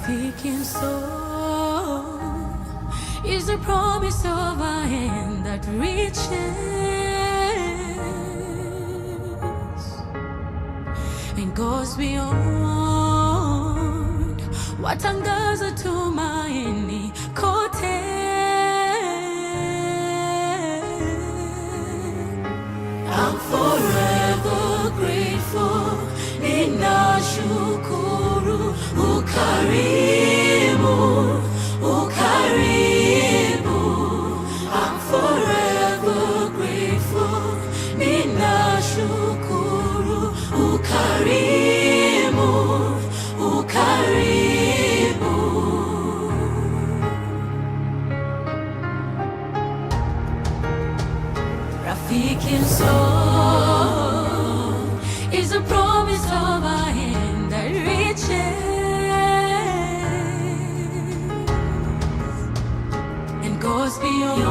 Speaking so is a promise of a hand that reaches and goes beyond what angaza tumaini kote. I'm forever grateful. Ninashukuru ukarimu, ukarimu. I'm forever grateful. Ninashukuru ukarimu, ukarimu. Rafiki soul is a promise of a hand that reaches and goes beyond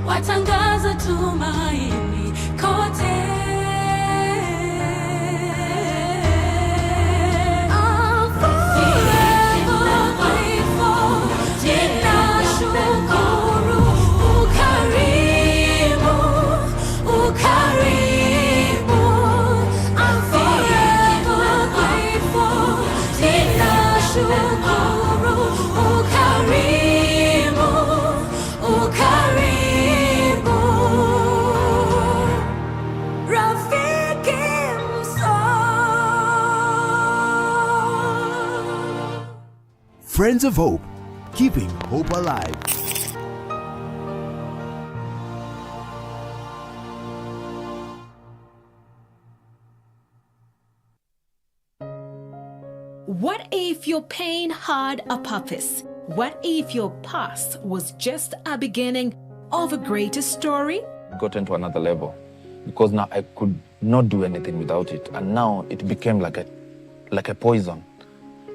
what angaza tumaini kote. I'm forever grateful. Ninashukuru ukarimu, ukarimu. I'm forever grateful. Ninashukuru ukarimu, ukarimu. Rafiki msoul. Friends of Hope, keeping hope alive. What if your pain had a purpose? What if your past was just a beginning of a greater story? Got into another level because now I could not do anything without it, and now it became like a poison.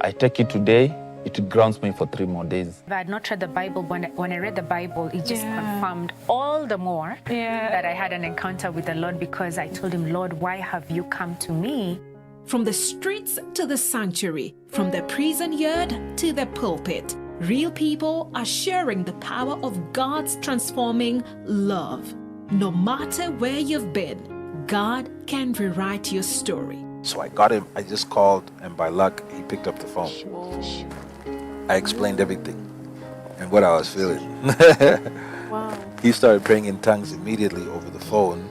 I take it today, it grounds me for 3 more days. If I had not read the Bible, when I read the Bible, it just confirmed all the more that I had an encounter with the Lord, because I told him, Lord, why have you come to me? From the streets to the sanctuary, from the prison yard to the pulpit, real people are sharing the power of God's transforming love. No matter where you've been, God can rewrite your story. So I got him, I just called, and by luck, he picked up the phone. I explained everything and what I was feeling. Wow. He started praying in tongues immediately over the phone,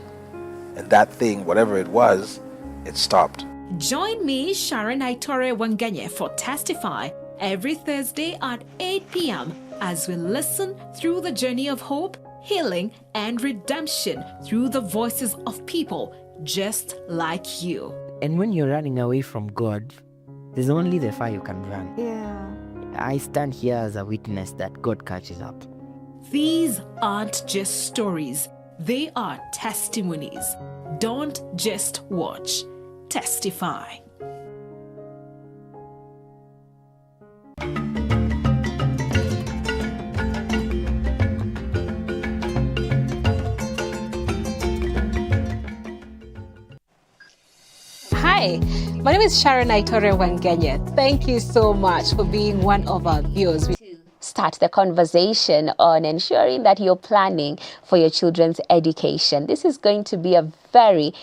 and that thing, whatever it was, it stopped. Join me, Sharon Aitore Wangenye, for Testify every Thursday at 8 p.m. as we listen through the journey of hope, healing, and redemption through the voices of people just like you. And when you're running away from God, there's only the far you can run. Yeah. I stand here as a witness that God catches up. These aren't just stories, they are testimonies. Don't just watch, testify. Hi, my name is Sharon Aitore Wangenye. Thank you so much for being one of our viewers. Start the conversation on ensuring that you're planning for your children's education. This is going to be a very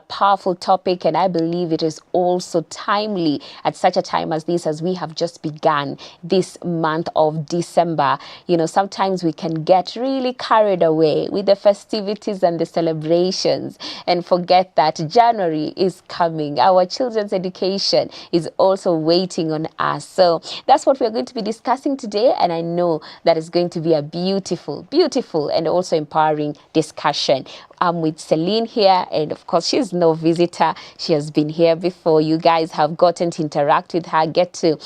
powerful topic, and I believe it is also timely at such a time as this, as we have just begun this month of December. You know, sometimes we can get really carried away with the festivities and the celebrations and forget that January is coming. Our children's education is also waiting on us. So that's what we're going to be discussing today, and I know that it's going to be a beautiful, beautiful and also empowering discussion. I'm with Sellyne here, and of course, she's no visitor. She has been here before. You guys have gotten to interact with her, get to,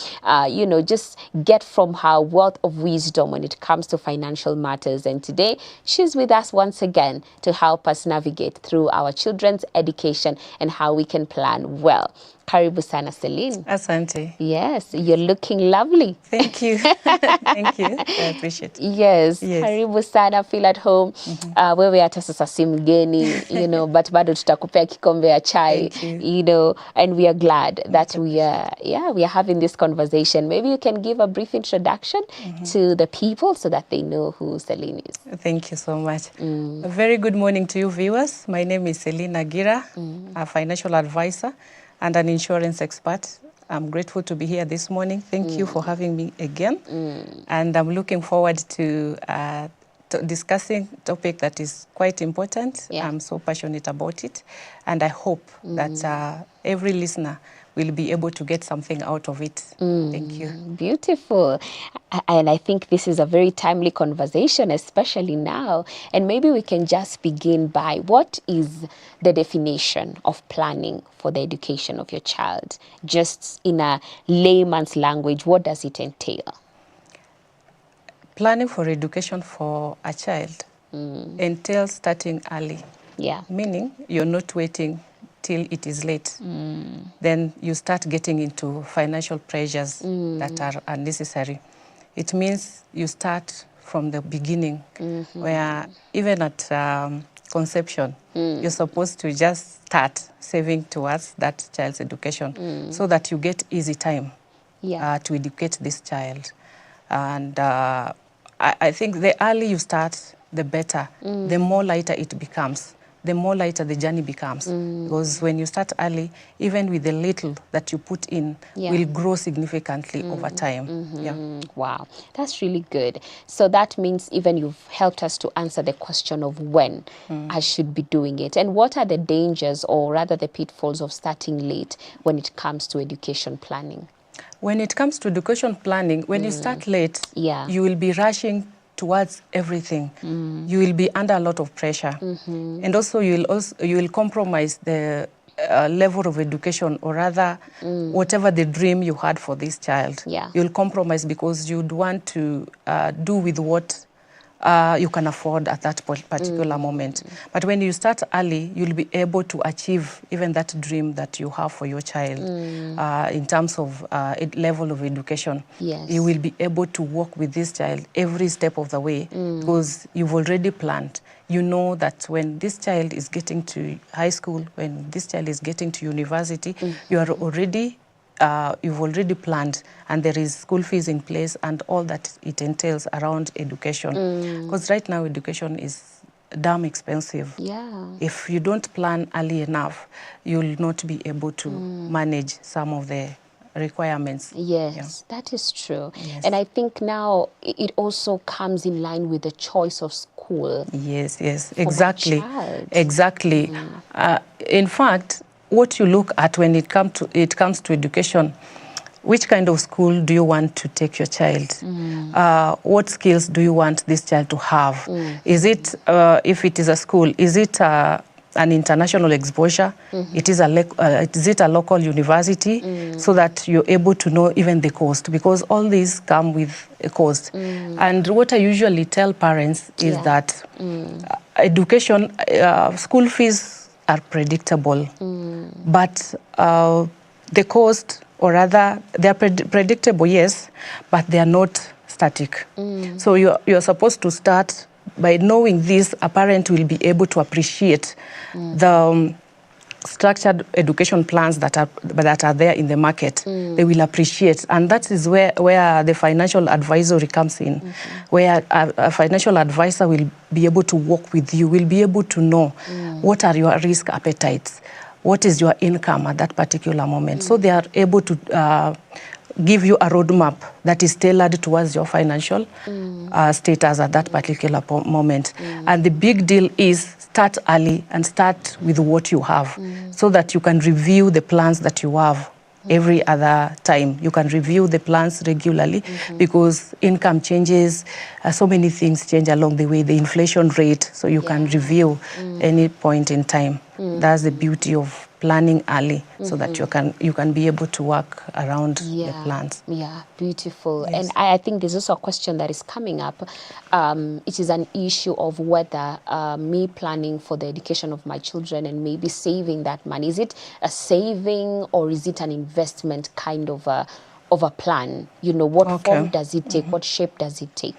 just get from her wealth of wisdom when it comes to financial matters. And today, she's with us once again to help us navigate through our children's education and how we can plan well. Karibu sana Sellyne. Asante. Yes, you're looking lovely. Thank you. Thank you. I appreciate it. Yes, Yes. karibu sana, feel at home. Wewe hata sasa si mgeni, you know, but bado tutakupea kikombe ya chai, Thank you. you know, and we are glad that we are having this conversation. Maybe you can give a brief introduction to the people so that they know who Sellyne is. Thank you so much. A very good morning to you viewers. My name is Sellyne Agira, a financial advisor and an insurance expert. I'm grateful to be here this morning. Thank you for having me again. And I'm looking forward to discussing a topic that is quite important. Yeah. I'm so passionate about it. And I hope that every listener will be able to get something out of it. Thank you. Beautiful. And I think this is a very timely conversation, especially now. And maybe we can just begin by, what is the definition of planning for the education of your child? Just in a layman's language, what does it entail? Planning for education for a child entails starting early. Yeah. Meaning you're not waiting till it is late. Then you start getting into financial pressures that are unnecessary. It means you start from the beginning, where even at conception, you're supposed to just start saving towards that child's education so that you get easy time to educate this child. And I think the earlier you start, the better. The more lighter it becomes, the more lighter the journey becomes. Because when you start early, even with the little that you put in, will grow significantly over time. Yeah. Wow, that's really good. So that means even you've helped us to answer the question of when I should be doing it. And what are the dangers, or rather the pitfalls, of starting late when it comes to education planning? When it comes to education planning, when you start late, Yeah. you will be rushing towards everything. You will be under a lot of pressure. And also you will compromise the level of education, or rather whatever the dream you had for this child. Yeah. You'll compromise because you'd want to do with what you can afford at that particular moment. But when you start early, you'll be able to achieve even that dream that you have for your child in terms of level of education. Yes. You will be able to work with this child every step of the way because you've already planned. You know that when this child is getting to high school, when this child is getting to university, you are already you've already planned, and there is school fees in place and all that it entails around education. Because right now education is damn expensive. Yeah. If you don't plan early enough, you'll not be able to manage some of the requirements. Yes, that is true. Yes. And I think now it also comes in line with the choice of school. Yes, my exactly. child. Exactly. In fact, what you look at when it comes to education, which kind of school do you want to take your child? What skills do you want this child to have? Is it, if it is a school, is it an international exposure? Is it a local university? So that you're able to know even the cost, because all these come with a cost. And what I usually tell parents is that education, school fees are predictable, but the cost, or rather, they are predictable, yes, but they are not static. So you're supposed to start by knowing this. A parent will be able to appreciate the structured education plans that are there in the market. They will appreciate, and that is where the financial advisory comes in, where a financial advisor will be able to work with you, will be able to know what are your risk appetites, what is your income at that particular moment. So they are able to give you a roadmap that is tailored towards your financial status at that particular moment. And the big deal is start early and start with what you have, so that you can review the plans that you have every other time. You can review the plans regularly because income changes, so many things change along the way, the inflation rate, so you can review any point in time. That's the beauty of planning early so that you can be able to work around the plans. Yeah, beautiful. Yes. And I think there's also a question that is coming up. It is an issue of whether me planning for the education of my children and maybe saving that money, is it a saving or is it an investment kind of a plan? You know, what form does it take? What shape does it take?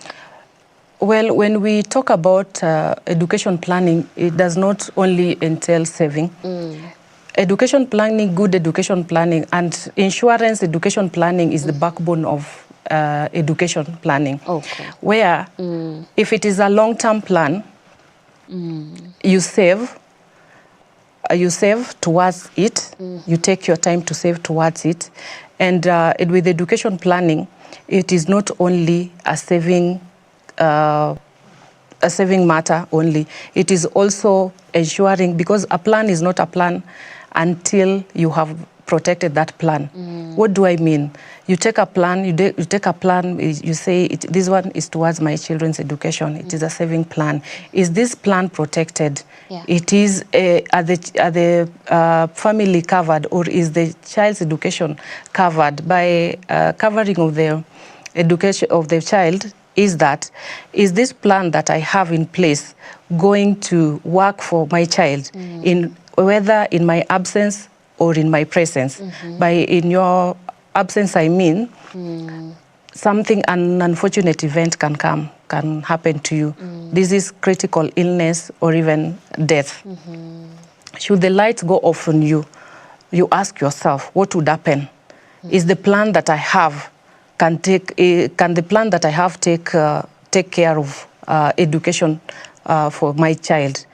Well, when we talk about education planning, it does not only entail saving. Education planning, good education planning, and insurance education planning is the backbone of education planning. Okay. Where if it is a long-term plan, you save towards it, you take your time to save towards it. And with education planning, it is not only a saving matter only. It is also ensuring, because a plan is not a plan until you have protected that plan. What do I mean? You take a plan, you say, this one is towards my children's education. It is a saving plan. Is this plan protected? It is, are the family covered, or is the child's education covered? By covering of the education of the child, is this plan that I have in place going to work for my child, whether in my absence or in my presence? By in your absence, I mean an unfortunate event can happen to you. This is critical illness or even death. Should the lights go off on you, you ask yourself, what would happen? Is the plan that I have can the plan that I have take care of education for my child,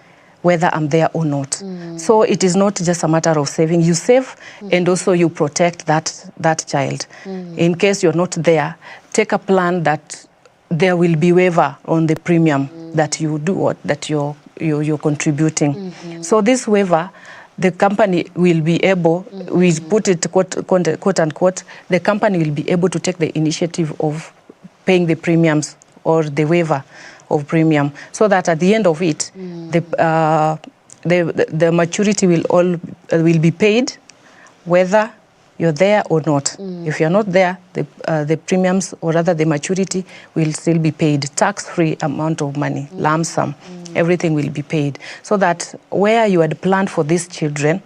whether I'm there or not? So it is not just a matter of saving. You save and also you protect that child. In case you're not there, take a plan that there will be waiver on the premium that you do, that you're contributing. So this waiver, the company will be able, we put it quote unquote, the company will be able to take the initiative of paying the premiums or the waiver of premium, so that at the end of it, the maturity will be paid, whether you're there or not. If you're not there, the premiums, or rather the maturity, will still be paid. Tax-free amount of money, lump sum, everything will be paid. So that where you had planned for these children,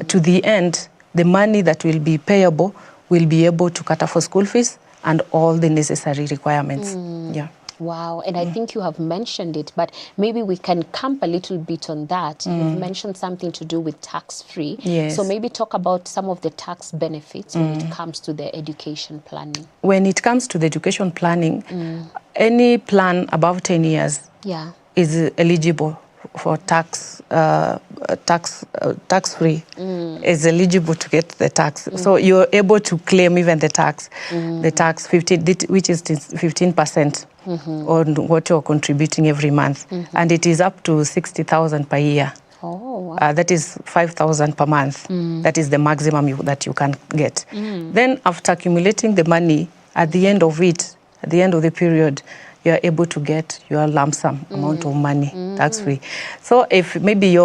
to the end, the money that will be payable will be able to cater for school fees and all the necessary requirements. Yeah. Wow, and I think you have mentioned it, but maybe we can camp a little bit on that. You've mentioned something to do with tax-free. Yes. So maybe talk about some of the tax benefits when it comes to the education planning. When it comes to the education planning, any plan above 10 years is eligible for tax-free, is eligible to get the tax. So you're able to claim even the tax, which is 15%. On what you're contributing every month. And it is up to 60,000 per year. Oh, wow. That is 5,000 per month. That is the maximum that you can get. Then after accumulating the money, at the end of the period, you are able to get your lump sum amount of money, tax-free. So if maybe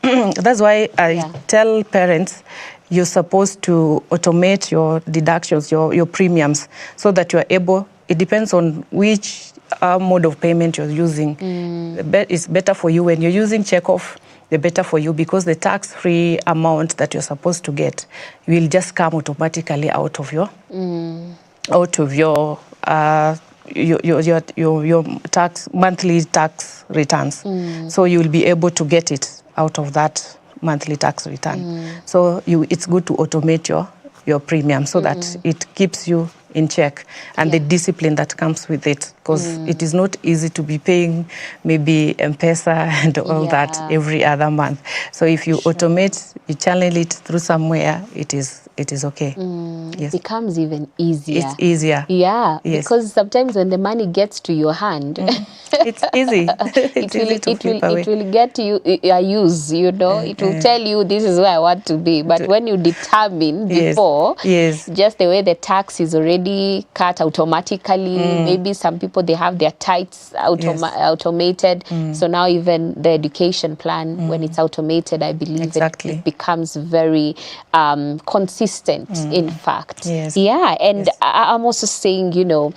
that's why I tell parents, you're supposed to automate your deductions, your premiums, so that you are able. It depends on which mode of payment you're using. It's better for you when you're using check-off. The better for you, because the tax-free amount that you're supposed to get will just come automatically out of your monthly tax returns. So you will be able to get it out of that monthly tax return. So it's good to automate your premium, so that it keeps you in check, and the discipline that comes with it, because it is not easy to be paying maybe M-Pesa and all that every other month. So if you automate, you channel it through somewhere, it is it is okay. Yes. It becomes even easier. It's easier. Yeah, Yes. because sometimes when the money gets to your hand, It's easy. It's easy to flip away. it will get you a use, you know. It will tell you this is where I want to be. But when you determine before, just the way the tax is already cut automatically, maybe some people, they have their tithes automated. So now even the education plan, when it's automated, I believe it becomes very consistent, in fact. Yeah, and I'm also saying, you know,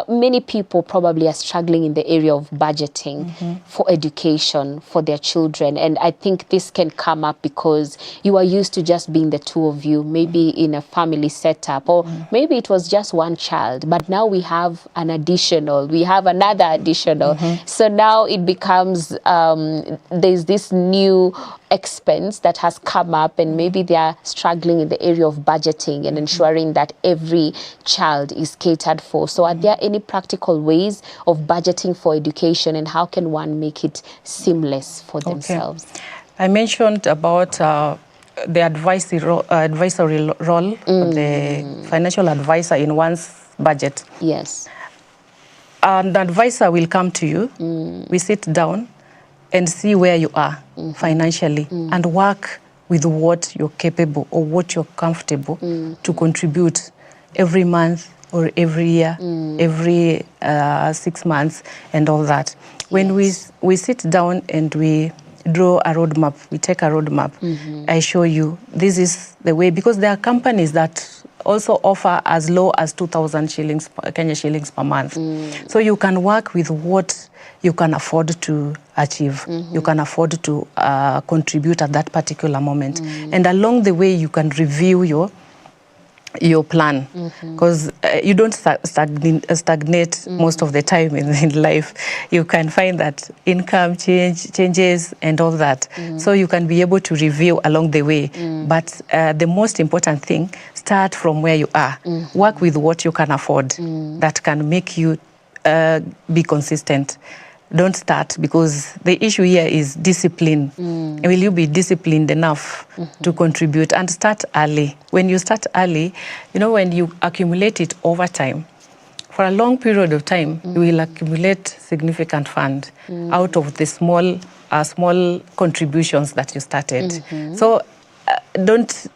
many people probably are struggling in the area of budgeting for education for their children. And I think this can come up because you are used to just being the two of you, maybe in a family setup, or maybe it was just one child, but now we have another additional. So now it becomes, there's this new expense that has come up, and maybe they are struggling in the area of budgeting and ensuring that every child is catered for. So are there any practical ways of budgeting for education, and how can one make it seamless for themselves? I mentioned about the advisory role of the financial advisor in one's budget. Yes. An advisor will come to you, we sit down and see where you are financially and work with what you're capable or what you're comfortable to contribute every month or every year, every 6 months and all that. When we sit down and we draw a roadmap, we take a roadmap, I show you this is the way, because there are companies that also offer as low as 2,000 shillings, Kenya shillings per month. So you can work with what you can afford to achieve. You can afford to contribute at that particular moment. And along the way, you can review your plan, because you don't stagnate most of the time in life. You can find that income changes and all that. So you can be able to review along the way. But the most important thing, start from where you are. Work with what you can afford that can make you be consistent. Don't start, because the issue here is discipline. Will you be disciplined enough to contribute? And start early. When you start early, you know, when you accumulate it over time, for a long period of time, you will accumulate significant fund out of the small contributions that you started. So don't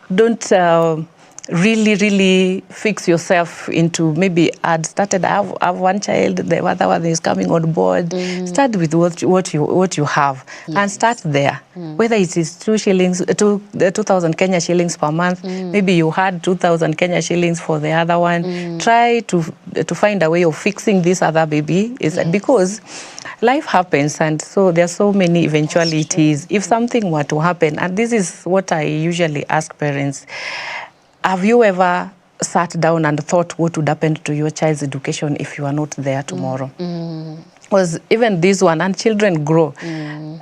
really fix yourself into maybe I have one child, the other one is coming on board. Start with what you have and start there. Whether it is 2,000 Kenya shillings per month, maybe you had 2,000 Kenya shillings for the other one. Try to find a way of fixing this other baby, because life happens, and so there are so many eventualities. If something were to happen, and this is what I usually ask parents, have you ever sat down and thought what would happen to your child's education if you are not there tomorrow? Because even this one, and children grow.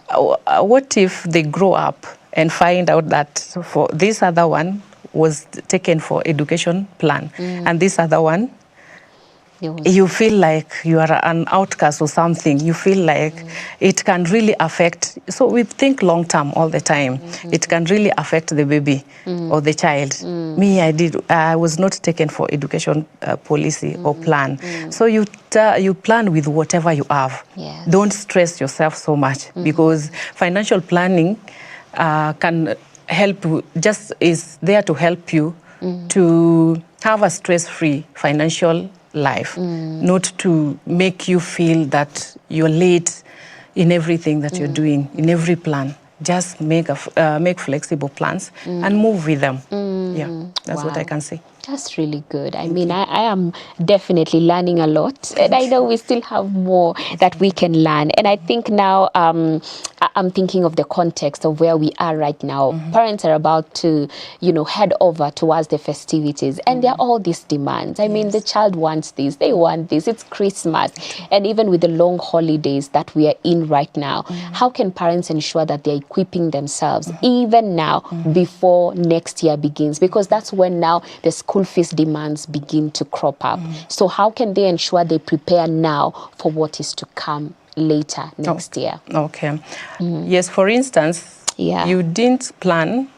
What if they grow up and find out that for this other one was taken for education plan, and this other one, you feel like you are an outcast or something. You feel like it can really affect. So we think long term all the time. It can really affect the baby or the child. Me, I was not taken for education policy or plan. So you plan with whatever you have. Don't stress yourself so much, because financial planning can help you, is there to help you to have a stress-free financial life, not to make you feel that you're late in everything that you're doing, in every plan. Just make flexible plans and move with them. Yeah, that's what I can say. That's really good. I mean, I am definitely learning a lot, and I know we still have more that we can learn. And I think now I'm thinking of the context of where we are right now. Parents are about to, head over towards the festivities, and there are all these demands. I mean, the child wants this, they want this, it's Christmas. And even with the long holidays that we are in right now, how can parents ensure that they're equipping themselves even now before next year begins? Because that's when now the school fees demands begin to crop up. So how can they ensure they prepare now for what is to come later next year? Okay. Yes, for instance, Yeah. You didn't plan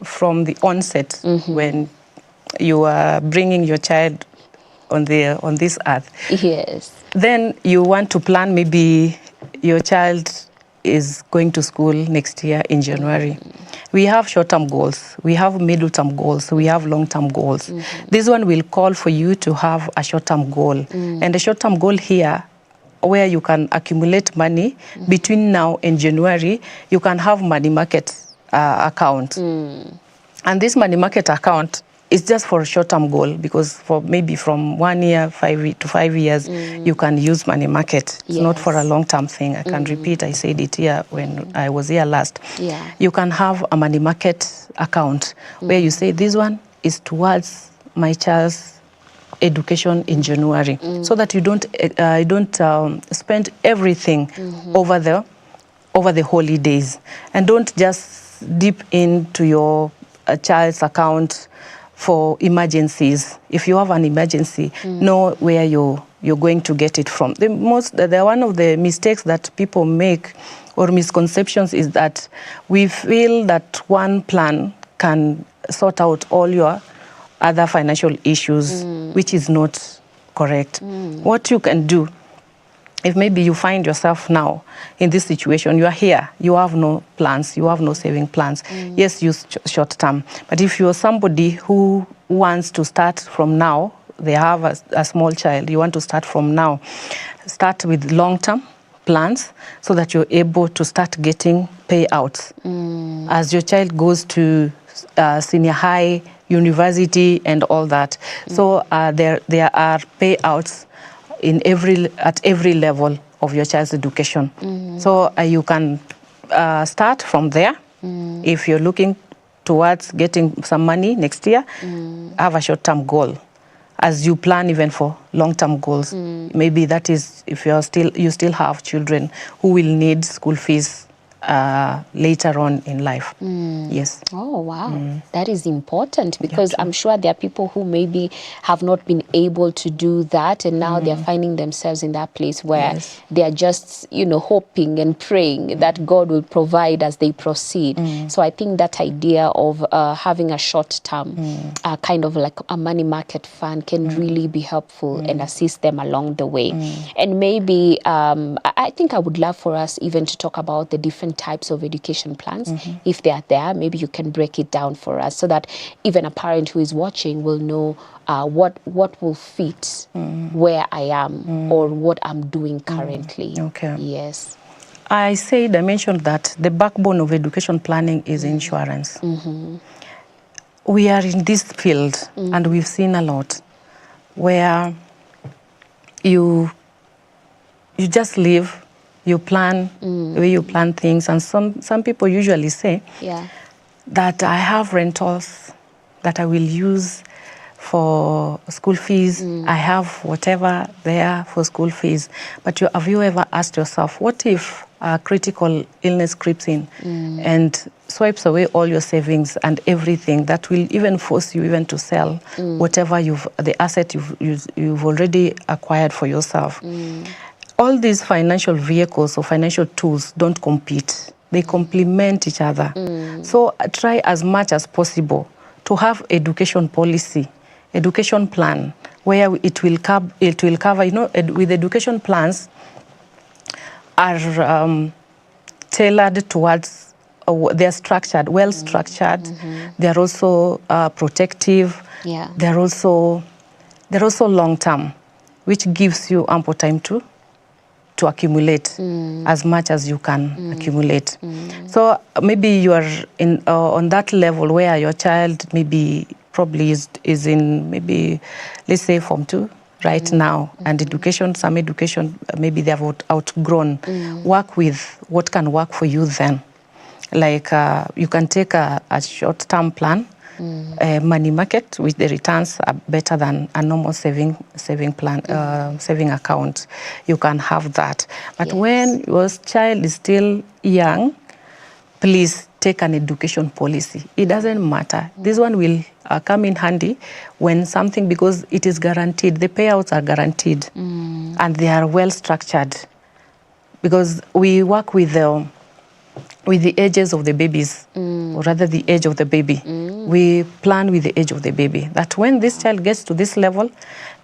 from the onset when you are bringing your child on this earth. Yes. Then you want to plan, maybe your child is going to school next year in January. We have short-term goals, we have middle-term goals, we have long-term goals. This one will call for you to have a short-term goal. And the short-term goal here, where you can accumulate money between now and January, you can have money market account. And this money market account is just for a short-term goal, because for maybe from 1 year to 5 years, you can use money market. It's not for a long-term thing. I can repeat, I said it here when I was here last. Yeah. You can have a money market account where you say, this one is towards my child's education in January, so that you don't spend everything over the holidays, and don't just dip into your child's account for emergencies. If you have an emergency, know where you're going to get it from. One of the mistakes that people make, or misconceptions, is that we feel that one plan can sort out all your other financial issues, which is not correct. What you can do, if maybe you find yourself now in this situation, you are here, you have no plans, you have no saving plans. Yes, use short term. But if you're somebody who wants to start from now, they have a small child, you want to start from now, start with long-term plans so that you're able to start getting payouts. As your child goes to senior high, university, and all that. So there are payouts at every level of your child's education. So you can start from there. If you're looking towards getting some money next year, have a short-term goal as you plan even for long-term goals. Maybe that is if you still have children who will need school fees later on in life. Yes. Oh, wow. That is important, because I'm sure there are people who maybe have not been able to do that, and now they're finding themselves in that place where they are just, hoping and praying that God will provide as they proceed. So I think that idea of having a short-term kind of like a money market fund can really be helpful and assist them along the way. And maybe I think I would love for us even to talk about the different types of education plans. If they are there, maybe you can break it down for us so that even a parent who is watching will know what will fit where I am or what I'm doing currently. Okay. Yes. I mentioned that the backbone of education planning is insurance. We are in this field and we've seen a lot where you just live, you plan the way you plan things, and some people usually say that I have rentals that I will use for school fees. I have whatever there for school fees. But have you ever asked yourself, what if a critical illness creeps in and swipes away all your savings and everything? That will even force you even to sell whatever the asset you've already acquired for yourself. All these financial vehicles or financial tools don't compete. They complement each other. So try as much as possible to have education policy, education plan, where it will cover, with education plans are tailored towards, they're structured, well structured. They're also protective. They're also long-term, which gives you ample time to accumulate as much as you can accumulate. So maybe you are on that level where your child probably is in, maybe, let's say, Form 2 right now, and some education, maybe they have outgrown. Work with what can work for you then. Like you can take a short-term plan, money market, which the returns are better than a normal saving plan, saving account. You can have that. But when your child is still young, please take an education policy. It doesn't matter. This one will come in handy when something, because it is guaranteed. The payouts are guaranteed and they are well structured. Because we work with with the ages of the babies, or rather the age of the baby. We plan with the age of the baby, that when this child gets to this level,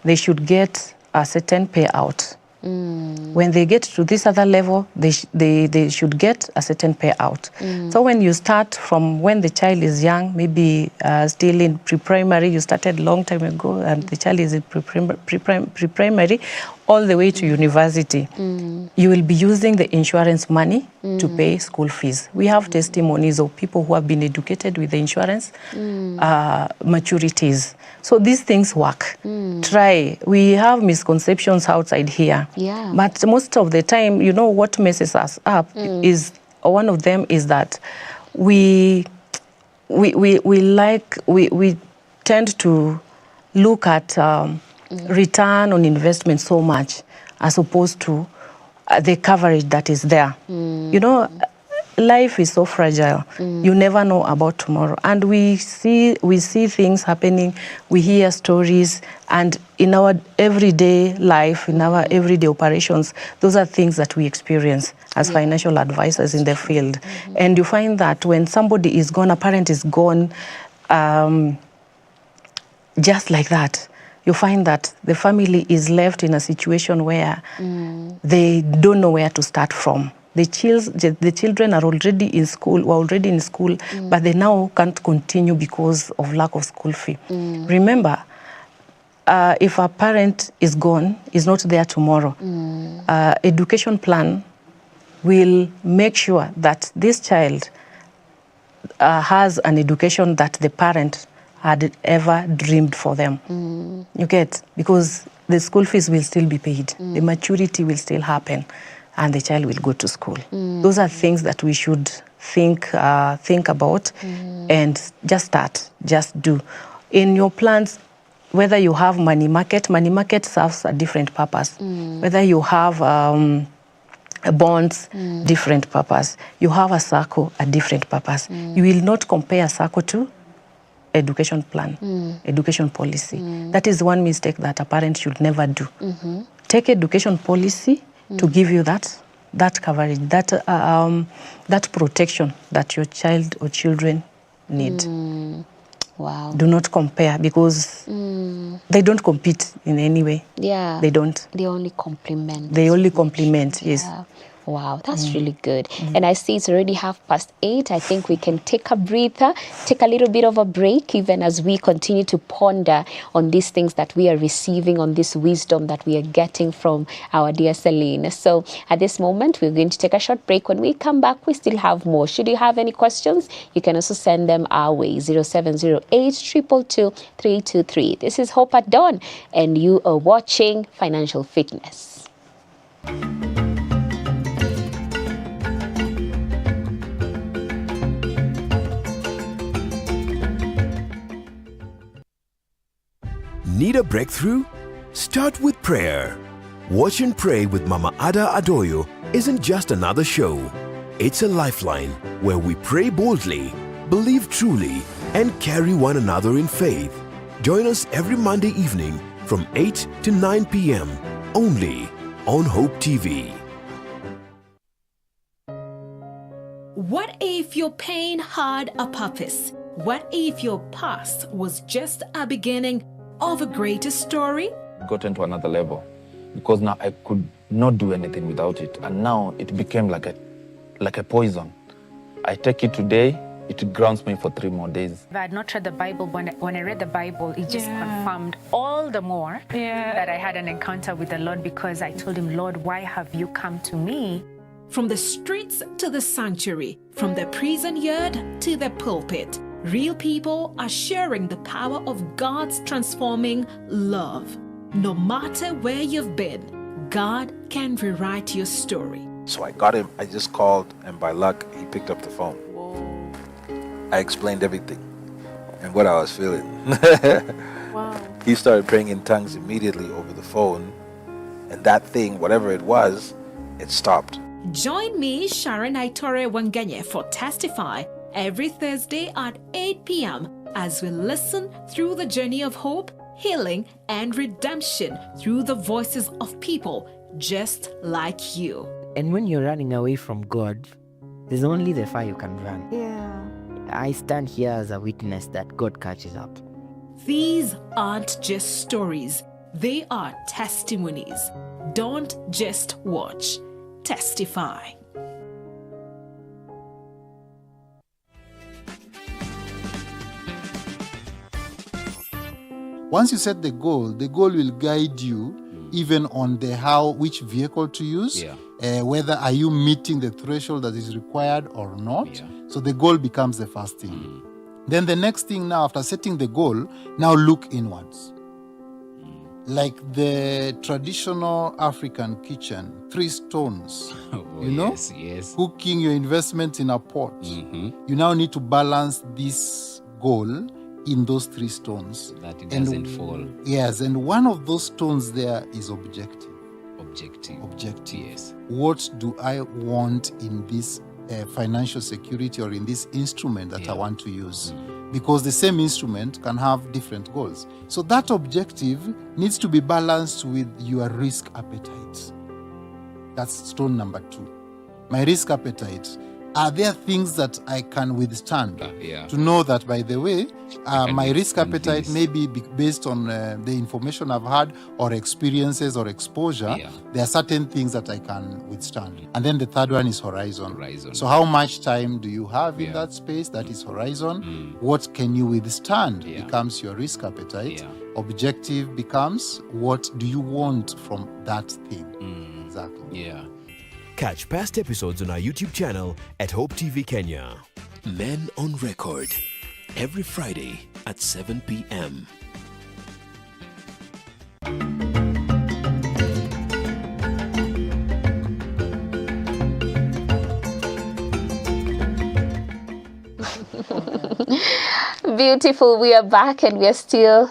they should get a certain payout. When they get to this other level, they should get a certain payout. So when you start from when the child is young, maybe still in pre-primary, you started a long time ago, and the child is in pre-primary, all the way to university, you will be using the insurance money to pay school fees. We have testimonies of people who have been educated with the insurance maturities. So these things work. Try. We have misconceptions outside here. Yeah. But most of the time, you know, what messes us up is, one of them is that we tend to look at return on investment so much, as opposed to the coverage that is there. You know, life is so fragile. You never know about tomorrow. And we see things happening, we hear stories, and in our everyday life, in our everyday operations, those are things that we experience as financial advisors in the field. And you find that when somebody is gone, a parent is gone, just like that, you find that the family is left in a situation where they don't know where to start from. The children are already in school, but they now can't continue because of lack of school fee. Remember, if a parent is gone, is not there tomorrow, education plan will make sure that this child has an education that the parent had ever dreamed for them. You get? Because the school fees will still be paid, the maturity will still happen, and the child will go to school. Those are things that we should think about, and just start, just do. In your plans, whether you have money market serves a different purpose. Whether you have bonds, different purpose. You have a SACCO, a different purpose. You will not compare SACCO to education plan, education policy. That is one mistake that a parent should never do. Take education policy to give you that coverage, that protection that your child or children need. Wow. Do not compare, because they don't compete in any way. Yeah. They don't. They only complement. They only complement, yes. Wow, that's really good. And I see it's already 8:30. I think we can take a breather, take a little bit of a break, even as we continue to ponder on these things that we are receiving, on this wisdom that we are getting from our dear Sellyne. So at this moment, we're going to take a short break. When we come back, we still have more. Should you have any questions, you can also send them our way, 0708 222 323. This is Hope at Dawn, and you are watching Financial Fitness. Need a breakthrough? Start with prayer. Watch and Pray with Mama Ada Adoyo isn't just another show. It's a lifeline where we pray boldly, believe truly, and carry one another in faith. Join us every Monday evening from 8 to 9 p.m. only on Hope TV. What if your pain had a purpose? What if your past was just a beginning of a greater story? Gotten to another level, because now I could not do anything without it, and now it became like a poison. I take it today, it grounds me for 3 more days. If I had not read the Bible, when I read the Bible, it just confirmed all the more that I had an encounter with the Lord, because I told him, Lord, why have you come to me? From the streets to the sanctuary, from the prison yard to the pulpit, real people are sharing the power of God's transforming love. No matter where you've been, God can rewrite your story. So I got him. I just called, and by luck, he picked up the phone. I explained everything and what I was feeling. He started praying in tongues immediately over the phone, and that thing, whatever it was, it stopped. Join me, Sharon Aitore Wangenye, for Testify every Thursday at 8 p.m. as we listen through the journey of hope, healing, and redemption through the voices of people just like you. And when you're running away from God, There's only the far you can run. Yeah. I stand here as a witness that God catches up. These aren't just stories, they are testimonies. Don't just watch, testify. Once you set the goal will guide you even on the which vehicle to use, whether are you meeting the threshold that is required or not. Yeah. So the goal becomes the first thing. Then the next thing now, after setting the goal, now look inwards. Like the traditional African kitchen, 3 stones, Yes. Cooking your investments in a pot. You now need to balance this goal in those 3 stones. That it doesn't fall. Yes, and one of those stones there is objective. Objective. Yes. What do I want in this financial security or in this instrument that I want to use? Because the same instrument can have different goals. So that objective needs to be balanced with your risk appetite. That's stone number 2. My risk appetite. Are there things that I can withstand? To know that, by the way, my risk appetite may be based on the information I've had or experiences or exposure. There are certain things that I can withstand. And then the third one is horizon. So how much time do you have in that space? That is horizon. What can you withstand becomes your risk appetite. Objective becomes what do you want from that thing. Exactly. Yeah. Catch past episodes on our YouTube channel at Hope TV Kenya. Men on Record, every Friday at 7 p.m. Beautiful. We are back and we are still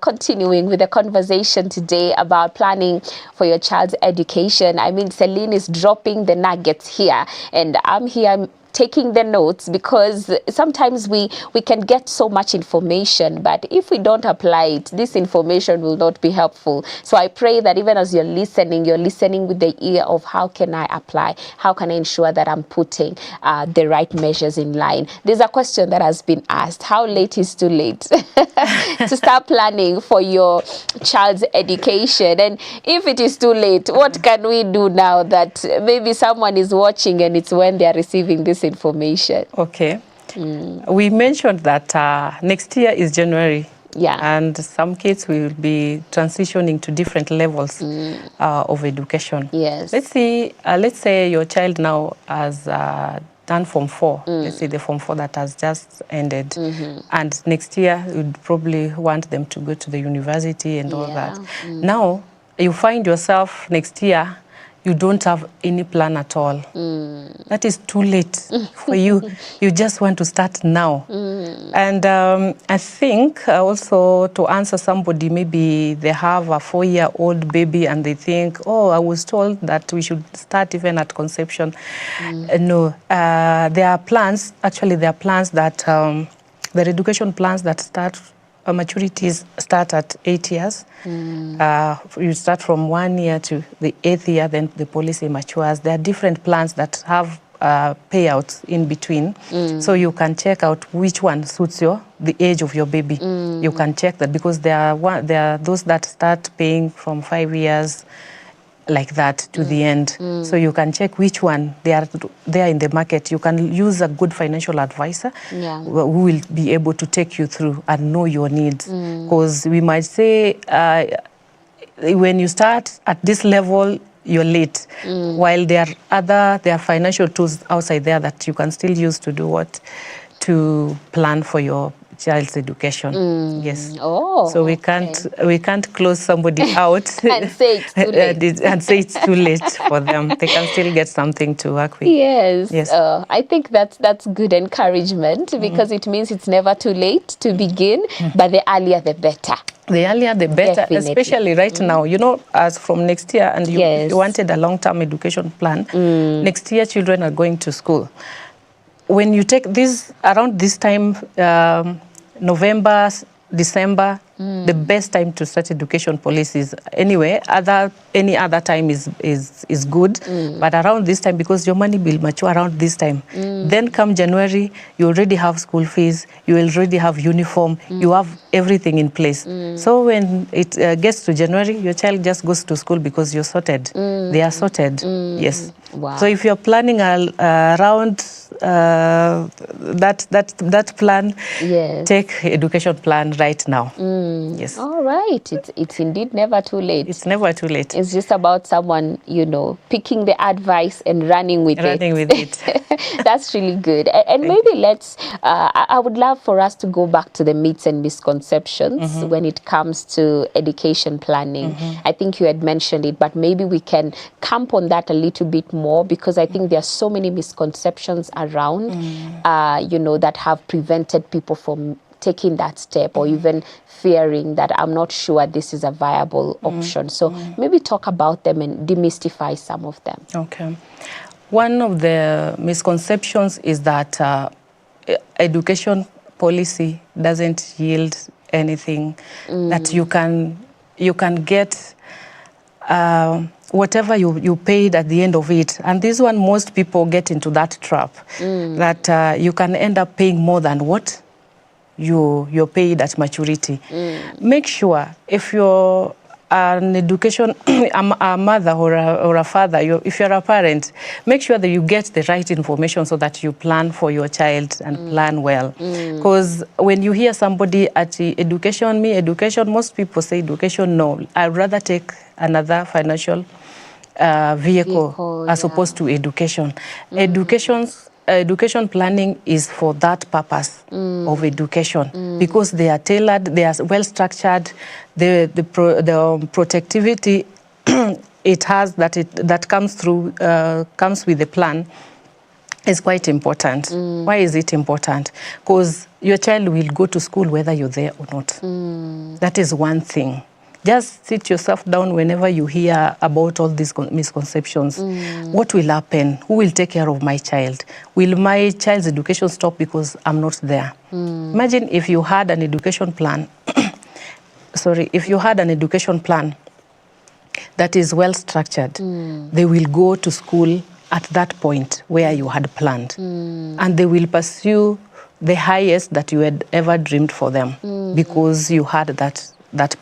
continuing with the conversation today about planning for your child's education. I mean, Sellyne is dropping the nuggets here and I'm here taking the notes because sometimes we can get so much information, but if we don't apply it, this information will not be helpful. So I pray that even as you're listening with the ear of how can I apply, how can I ensure that I'm putting the right measures in line. There's a question that has been asked: how late is too late to start planning for your child's education? And if it is too late, what can we do now that maybe someone is watching and it's when they are receiving this information? Okay. We mentioned that next year is January. Yeah. And some kids will be transitioning to different levels of education. Yes. Let's say your child now has done Form 4. Let's say the Form 4 that has just ended. And next year, you'd probably want them to go to the university and all that. Now, you find yourself next year, you don't have any plan at all. That is too late for you. You just want to start now. And I think also to answer somebody, maybe they have a 4-year-old baby and they think, oh, I was told that we should start even at conception. No, there are plans, actually there are plans that, there are education plans that start maturities start at 8 years. You start from 1 year to the 8th year, then the policy matures. There are different plans that have payouts in between. So you can check out which one suits the age of your baby. You can check that because there are those that start paying from 5 years like that to the end. So you can check which one they are there in the market. You can use a good financial advisor who will be able to take you through and know your needs. Because we might say when you start at this level, you're late. While there are financial tools outside there that you can still use to do what? To plan for your child's education. Yes. Oh. So we can't close somebody out and say it's too late. and say it's too late for them. They can still get something to work with. Yes. I think that's good encouragement because it means it's never too late to begin, but the earlier the better. The earlier the better, Definitely. especially right now. You know, as from next year, and you wanted a long-term education plan, next year children are going to school. When you take this, around this time, November, December, the best time to start education policies. Anyway, any other time is good, but around this time, because your money will mature around this time. Then come January, you already have school fees, you already have uniform, you have everything in place. So when it gets to January, your child just goes to school because you're sorted. They are sorted, yes. Wow. So if you're planning around that plan, yes. take education plan right now. Yes. All right. It's indeed never too late. It's never too late. It's just about someone, picking the advice and running with it. That's really good. And maybe let's, I would love for us to go back to the myths and misconceptions when it comes to education planning. I think you had mentioned it, but maybe we can camp on that a little bit more, because I think there are so many misconceptions around, that have prevented people from taking that step, or even fearing that I'm not sure this is a viable option. So maybe talk about them and demystify some of them. Okay. One of the misconceptions is that education policy doesn't yield anything, that you can get whatever you paid at the end of it. And this one, most people get into that trap, that you can end up paying more than what you're paid at maturity. Make sure, if you're an education, a mother or a father, if you're a parent, make sure that you get the right information so that you plan for your child and plan well. Because when you hear somebody at education, most people say education, no. I'd rather take another financial vehicle as opposed to education. Education planning is for that purpose of education, because they are tailored, they are well structured. The protectivity it has that comes with the plan is quite important. Why is it important? Because your child will go to school whether you're there or not. That is one thing. Just sit yourself down whenever you hear about all these misconceptions. What will happen? Who will take care of my child? Will my child's education stop because I'm not there? Imagine if you had an education plan, if you had an education plan that is well structured, they will go to school at that point where you had planned. And they will pursue the highest that you had ever dreamed for them, because you had that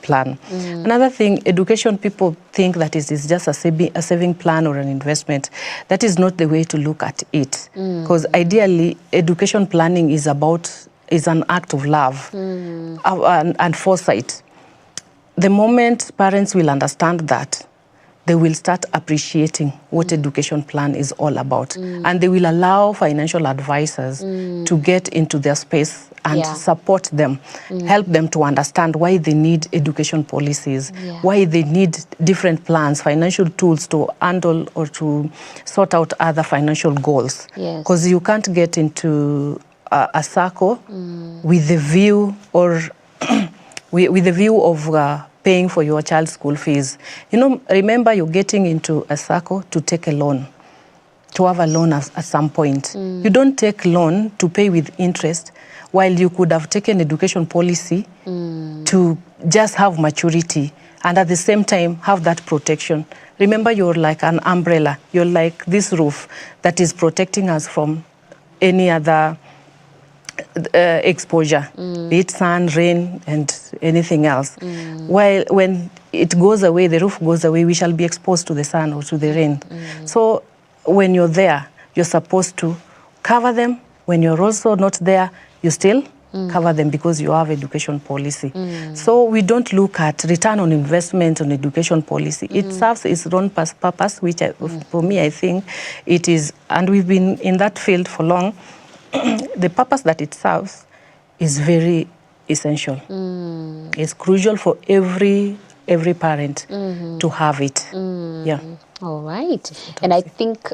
plan. Another thing, education, people think that it is just a saving plan or an investment. That is not the way to look at it. Because ideally, education planning is an act of love and foresight. The moment parents will understand that, they will start appreciating what education plan is all about. And they will allow financial advisors to get into their space and support them, help them to understand why they need education policies, why they need different plans, financial tools to handle or to sort out other financial goals. Because you can't get into a circle with the view with the view of paying for your child's school fees. Remember, you're getting into a circle to take a loan, to have a loan at some point. You don't take loan to pay with interest, while you could have taken education policy to just have maturity and at the same time have that protection. Remember, you're like an umbrella. You're like this roof that is protecting us from any other exposure, be it sun, rain, and anything else. While when it goes away, the roof goes away, we shall be exposed to the sun or to the rain. So when you're there, you're supposed to cover them. When you're also not there, you still cover them, because you have education policy. So we don't look at return on investment on education policy. It serves its own purpose, which for me, I think it is, and we've been in that field for long. The purpose that it serves is very essential. It's crucial for every parent to have it. All right. And I think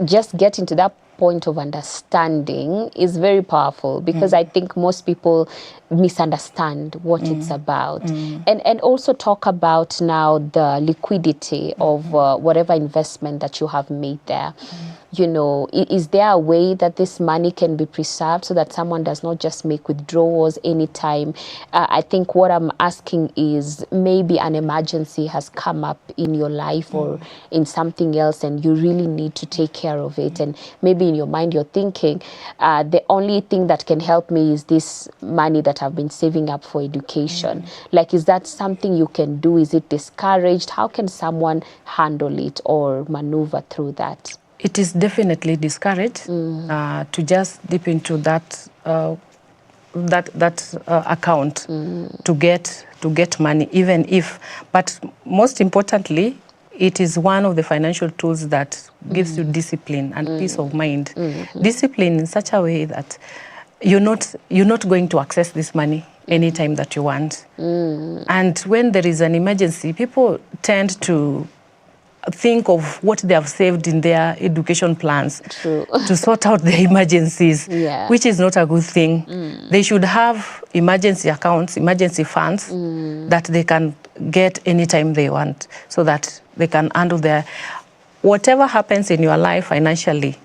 just getting to that point of understanding is very powerful, because I think most people misunderstand what it's about. And also talk about now the liquidity of whatever investment that you have made there. You know, is there a way that this money can be preserved so that someone does not just make withdrawals anytime? I think what I'm asking is, maybe an emergency has come up in your life or in something else, and you really need to take care of it. And maybe in your mind you're thinking, the only thing that can help me is this money that I've been saving up for education. Like, is that something you can do? Is it discouraged? How can someone handle it or maneuver through that? It is definitely discouraged to just dip into that account to get money, even if. But most importantly, it is one of the financial tools that gives you discipline and peace of mind. Discipline in such a way that you're not going to access this money anytime that you want. And when there is an emergency, people tend to think of what they have saved in their education plans to sort out the emergencies, which is not a good thing. They should have emergency accounts, emergency funds that they can get anytime they want, so that they can handle their... Whatever happens in your life financially,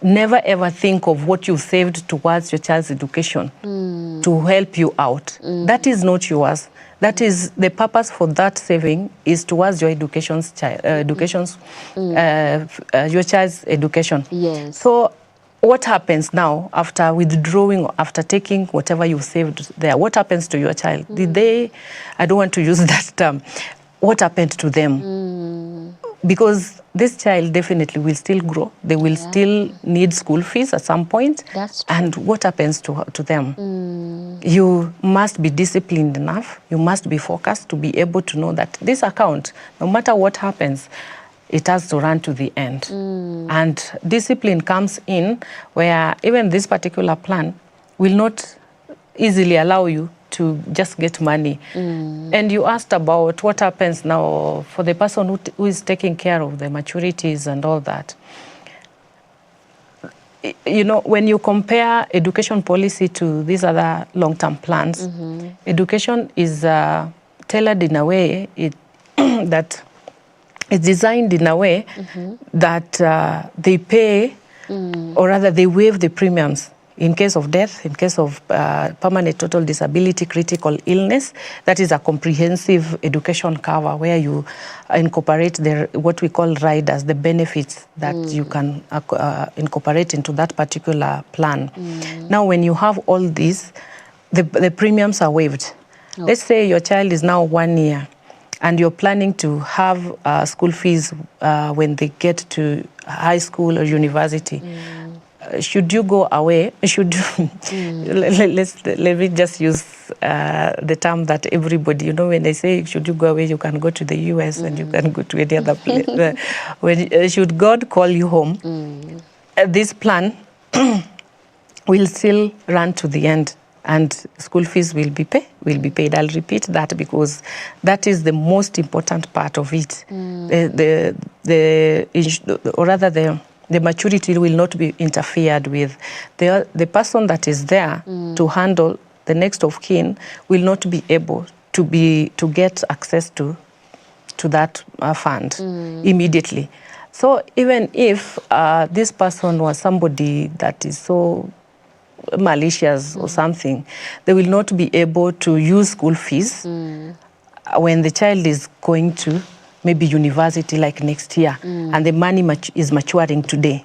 never ever think of what you saved towards your child's education to help you out. That is not yours. That is the purpose for that saving is towards your your child's education. Yes. So what happens now after withdrawing, after taking whatever you saved there? What happens to your child? Did they, I don't want to use that term, what happened to them? Because this child definitely will still grow. They will still need school fees at some point. That's true. And what happens to them? You must be disciplined enough. You must be focused to be able to know that this account, no matter what happens, it has to run to the end. And discipline comes in where even this particular plan will not easily allow you to just get money. And you asked about what happens now for the person who is taking care of the maturities and all that. You know, when you compare education policy to these other long-term plans, education is tailored in a way that it's designed in a way that they pay, or rather they waive the premiums in case of death, in case of permanent total disability, critical illness. That is a comprehensive education cover where you incorporate what we call riders, the benefits that you can incorporate into that particular plan. Now, when you have all these, the premiums are waived. Let's say your child is now 1 year and you're planning to have school fees when they get to high school or university. Should you go away? Should let me just use the term that everybody, you know, when they say should you go away, you can go to the US and you can go to any other place. Should God call you home? This plan will still run to the end, and school fees will be paid. I'll repeat that because that is the most important part of it. The maturity will not be interfered with. The person that is there to handle the next of kin will not be able to get access to that fund immediately. So even if this person was somebody that is so malicious or something, they will not be able to use school fees when the child is going to maybe university like next year, and the money is maturing today.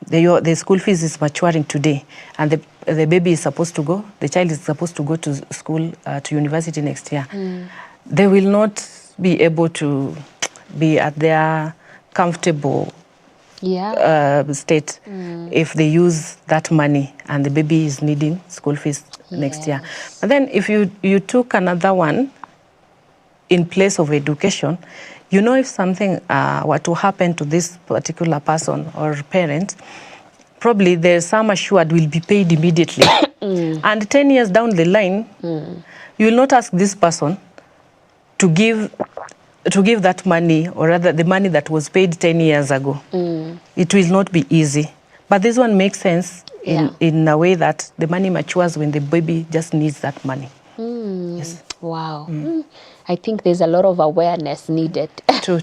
The school fees is maturing today, and the baby is supposed to go, the child is supposed to go to school, to university next year. They will not be able to be at their comfortable state if they use that money and the baby is needing school fees next year. But then if you took another one in place of education, you know, if something were to happen to this particular person or parent, probably the sum assured will be paid immediately. And 10 years down the line, you will not ask this person to give that money, or rather the money that was paid 10 years ago. It will not be easy, But this one makes sense in a way that the money matures when the baby just needs that money. Yes. Wow. I think there's a lot of awareness needed. True.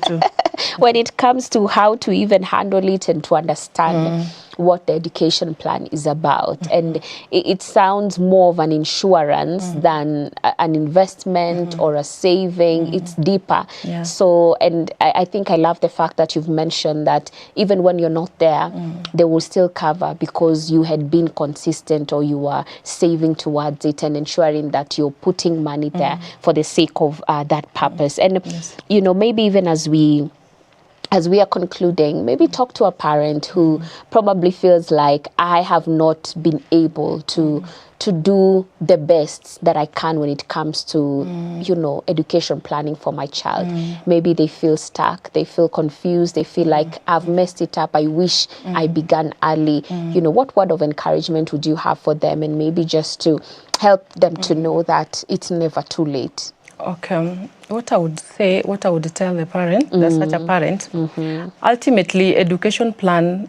When it comes to how to even handle it and to understand what the education plan is about. And it sounds more of an insurance than an investment or a saving. It's deeper. Yeah. So, and I think I love the fact that you've mentioned that even when you're not there, they will still cover because you had been consistent or you were saving towards it and ensuring that you're putting money there for the sake of that purpose. And, you know, maybe even as we are concluding, maybe talk to a parent who probably feels like I have not been able to do the best that I can when it comes to, you know, education planning for my child. Maybe they feel stuck, they feel confused, they feel like I've messed it up, I wish I began early. You know, what word of encouragement would you have for them, and maybe just to help them to know that it's never too late? Okay, what I would tell the parent, that's such a parent, ultimately education plan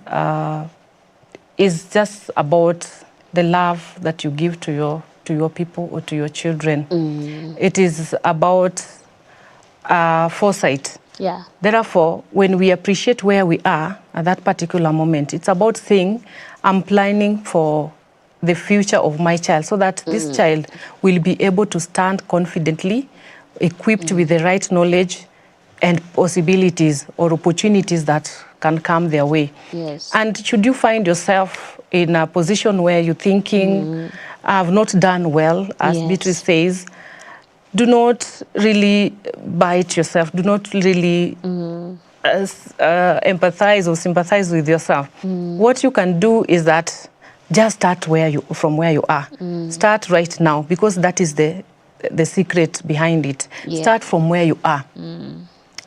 is just about the love that you give to your people or to your children. It is about foresight. Yeah. Therefore, when we appreciate where we are at that particular moment, it's about saying, I'm planning for the future of my child so that this child will be able to stand confidently, equipped with the right knowledge and possibilities or opportunities that can come their way. Yes. And should you find yourself in a position where you're thinking, I've not done well, as Beatrice says, do not really bite yourself. Do not really empathize or sympathize with yourself. What you can do is that just start from where you are. Start right now, because that is the secret behind it. Start from where you are.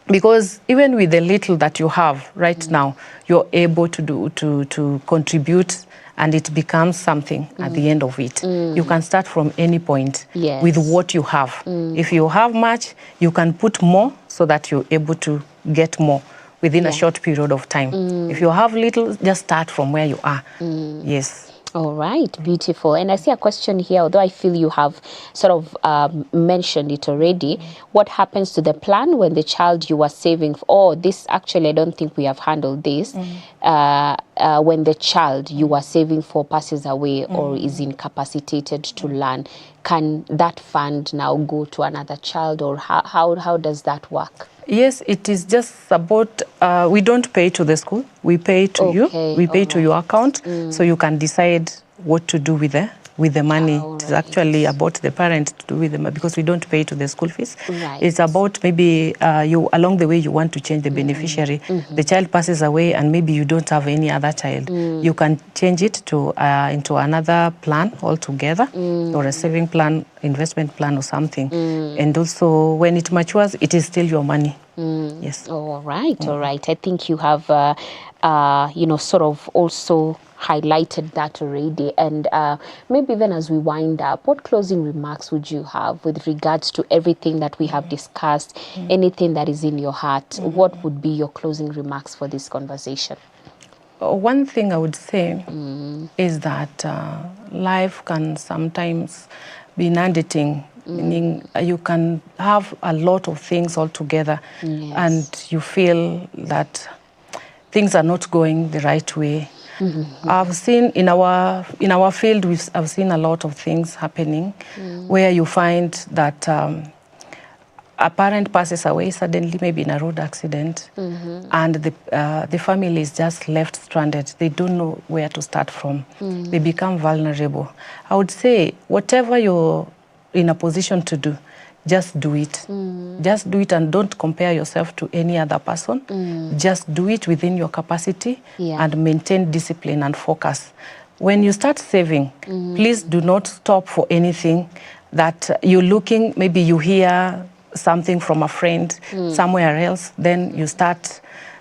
Because even with the little that you have right now, you're able to contribute, and it becomes something at the end of it. You can start from any point with what you have. If you have much, you can put more so that you're able to get more within a short period of time. If you have little, just start from where you are. Yes. All right, beautiful. And I see a question here, although I feel you have sort of mentioned it already. What happens to the plan when the child you are saving for, this actually, I don't think we have handled this. When the child you are saving for passes away or is incapacitated to learn, can that fund now go to another child, or how does that work? Yes, it is just about, we don't pay to the school, we pay to you, we pay to your account, so you can decide what to do with the money. It is actually about the parent to do with the money, because we don't pay to the school fees. It's about maybe along the way you want to change the beneficiary. The child passes away and maybe you don't have any other child. You can change it to into another plan altogether, or a saving plan, investment plan or something. And also when it matures, it is still your money. Yes. All right, all right. I think you have, sort of also highlighted that already. And maybe then as we wind up, what closing remarks would you have with regards to everything that we have discussed, anything that is in your heart? What would be your closing remarks for this conversation? One thing I would say is that life can sometimes be inundating, meaning you can have a lot of things all together and you feel that things are not going the right way. I've seen in our field, I've seen a lot of things happening where you find that a parent passes away suddenly, maybe in a road accident, and the family is just left stranded. They don't know where to start from. They become vulnerable. I would say whatever you're in a position to do, just do it. Just do it, and don't compare yourself to any other person. Just do it within your capacity and maintain discipline and focus. When you start saving, please do not stop for anything that you're looking, maybe you hear something from a friend somewhere else, then you start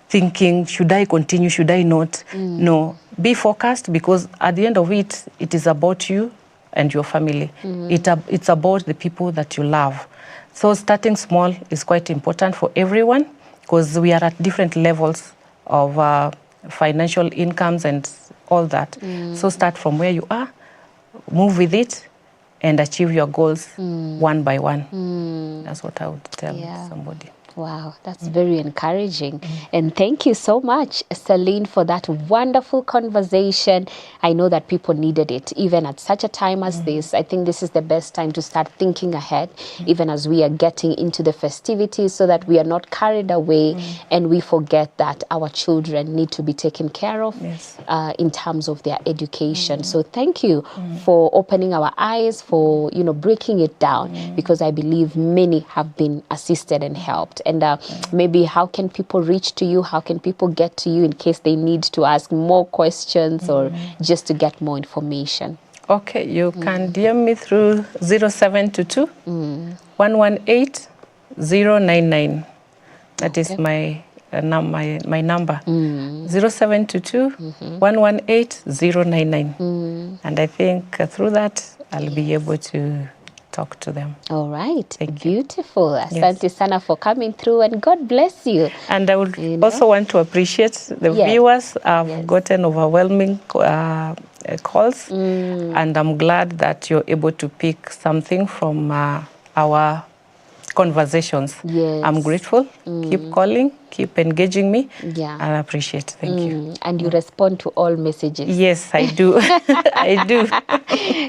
thinking, should I continue, should I not? No, be focused, because at the end of it, it is about you and your family. It's about the people that you love. So starting small is quite important for everyone, because we are at different levels of financial incomes and all that. So start from where you are, move with it, and achieve your goals one by one. That's what I would tell somebody. Wow, that's very encouraging. And thank you so much, Sellyne, for that wonderful conversation. I know that people needed it, even at such a time as this. I think this is the best time to start thinking ahead, even as we are getting into the festivities, so that we are not carried away and we forget that our children need to be taken care of in terms of their education. So thank you for opening our eyes, for, you know, breaking it down, because I believe many have been assisted and helped. And maybe how can people reach to you? How can people get to you in case they need to ask more questions or just to get more information? Okay, you can DM me through 0722 118 099. That is my number. 0722 118 099. And I think through that, I'll be able to talk to them. All right. Beautiful. Asante sana for coming through, and God bless you. And I would also want to appreciate the viewers. I've gotten overwhelming calls, and I'm glad that you're able to pick something from our conversations. I'm grateful. Keep calling, keep engaging me. I appreciate it. Thank you. And you respond to all messages. Yes, I do. I do.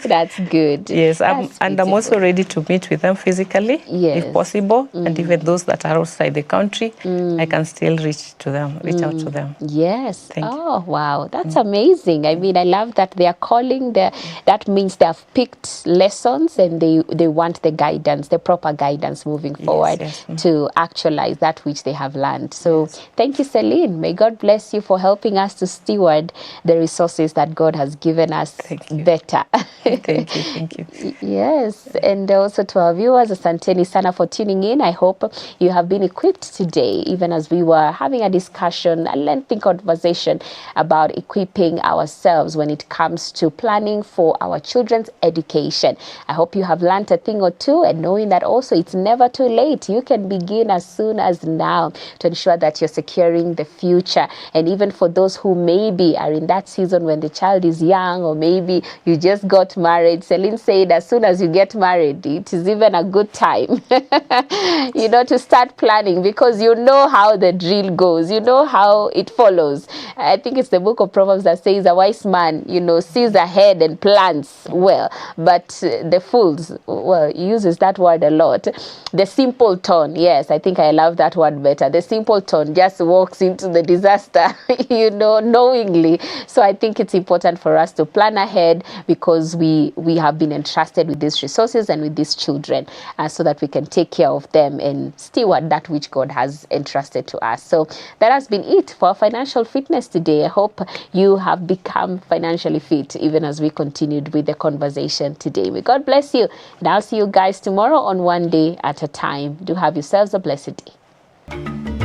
That's good. Yes, I'm also ready to meet with them physically, if possible. And even those that are outside the country, I can still reach out to them. Yes. Thank you. Oh, wow. That's amazing. I mean, I love that they are calling. That means they have picked lessons and they want the guidance, the proper guidance moving forward to actualize that which they have learned. So thank you, Sellyne. May God bless you for helping us to steward the resources that God has given us better. Thank you. Thank you. Yes. And also to our viewers, asanteni sana for tuning in. I hope you have been equipped today, even as we were having a discussion, a lengthy conversation about equipping ourselves when it comes to planning for our children's education. I hope you have learned a thing or two, and knowing that also it's never too late. You can begin as soon as now to ensure that you're securing the future. And even for those who maybe are in that season when the child is young, or maybe you just got married, Sellyne said as soon as you get married, it is even a good time, you know, to start planning, because you know how the drill goes, you know how it follows. I think it's the book of Proverbs that says a wise man, you know, sees ahead and plans well, but the fools, well, he uses that word a lot. The simpleton, yes, I think I love that word better. The simpleton just walks into the disaster, you know, knowingly. So I think it's important for us to plan ahead, because we have been entrusted with these resources and with these children, so that we can take care of them and steward that which God has entrusted to us. So that has been it for financial fitness today. I hope you have become financially fit, even as we continued with the conversation today. May God bless you, and I'll see you guys tomorrow on One Day at a Time. Do have yourselves a blessed day.